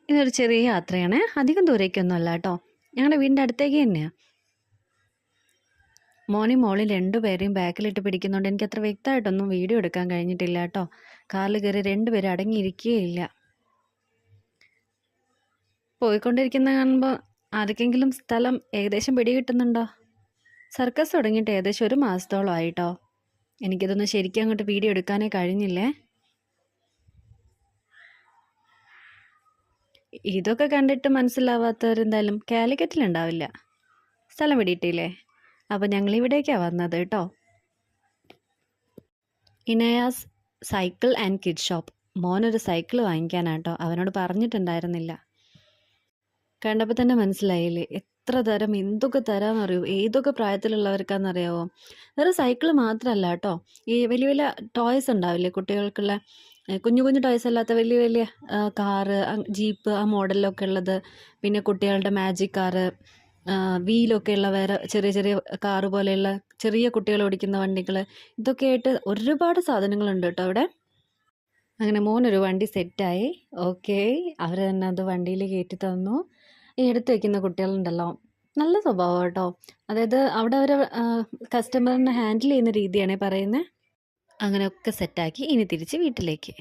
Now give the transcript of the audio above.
ഇതൊരു ചെറിയ യാത്രയാണ്, അധികം ദൂരേക്കൊന്നും അല്ല കേട്ടോ, ഞങ്ങളുടെ വീടിൻ്റെ അടുത്തേക്ക് തന്നെയാണ്. മോനും മോളിൽ രണ്ടുപേരെയും ബാക്കിലിട്ട് പിടിക്കുന്നുണ്ട്. എനിക്ക് അത്ര വ്യക്തമായിട്ടൊന്നും വീഡിയോ എടുക്കാൻ കഴിഞ്ഞിട്ടില്ല കേട്ടോ. കാറിൽ കയറി രണ്ടുപേരും അടങ്ങിയിരിക്കുകയില്ല. പോയിക്കൊണ്ടിരിക്കുന്ന കാണുമ്പോൾ ആർക്കെങ്കിലും സ്ഥലം ഏകദേശം പിടികിട്ടുന്നുണ്ടോ? സർക്കസ് തുടങ്ങിയിട്ട് ഏകദേശം 1 മാസത്തോളമായിട്ടോ. എനിക്കിതൊന്നും ശരിക്കും അങ്ങോട്ട് വീഡിയോ എടുക്കാനേ കഴിഞ്ഞില്ലേ. ഇതൊക്കെ കണ്ടിട്ട് മനസ്സിലാവാത്തവരെന്തായാലും കാലിക്കറ്റിലുണ്ടാവില്ല. സ്ഥലം പിടിയിട്ടില്ലേ? അപ്പോൾ ഞങ്ങൾ ഇവിടേക്കാണ് വന്നത് കേട്ടോ. Inayas cycle and kid shop. മോനൊരു സൈക്കിൾ വാങ്ങിക്കാനാട്ടോ, അവനോട് പറഞ്ഞിട്ടുണ്ടായിരുന്നില്ല. കണ്ടപ്പോൾ തന്നെ മനസ്സിലായില്ലേ എത്ര തരം, എന്തൊക്കെ തരാമെന്നറിയോ, ഏതൊക്കെ പ്രായത്തിലുള്ളവർക്കാണെന്നറിയാവോ. വേറെ സൈക്കിൾ മാത്രമല്ല കേട്ടോ, ഈ വലിയ വലിയ ടോയ്സ് ഉണ്ടാവില്ലേ കുട്ടികൾക്കുള്ള, കുഞ്ഞു കുഞ്ഞു ടോയ്സ് അല്ലാത്ത വലിയ വലിയ കാറ്, ജീപ്പ്, ആ മോഡലിലൊക്കെ ഉള്ളത്, പിന്നെ കുട്ടികളുടെ മാജിക് കാറ്, വീലൊക്കെ ഉള്ള വേറെ ചെറിയ ചെറിയ കാറ് പോലെയുള്ള ചെറിയ കുട്ടികൾ ഓടിക്കുന്ന വണ്ടികൾ, ഇതൊക്കെയായിട്ട് ഒരുപാട് സാധനങ്ങളുണ്ട് കേട്ടോ അവിടെ. അങ്ങനെ മോനൊരു വണ്ടി സെറ്റായി. ഓക്കെ, അവർ തന്നെ അത് വണ്ടിയിൽ കയറ്റി തന്നു. ഈ എടുത്ത് വയ്ക്കുന്ന കുട്ടികളുണ്ടല്ലോ, നല്ല സ്വഭാവം കേട്ടോ. അതായത് അവിടെ അവർ കസ്റ്റമറിനെ ഹാൻഡിൽ ചെയ്യുന്ന രീതിയാണ് പറയുന്നത്. അങ്ങനെയൊക്കെ സെറ്റാക്കി ഇനി തിരിച്ച് വീട്ടിലേക്ക്.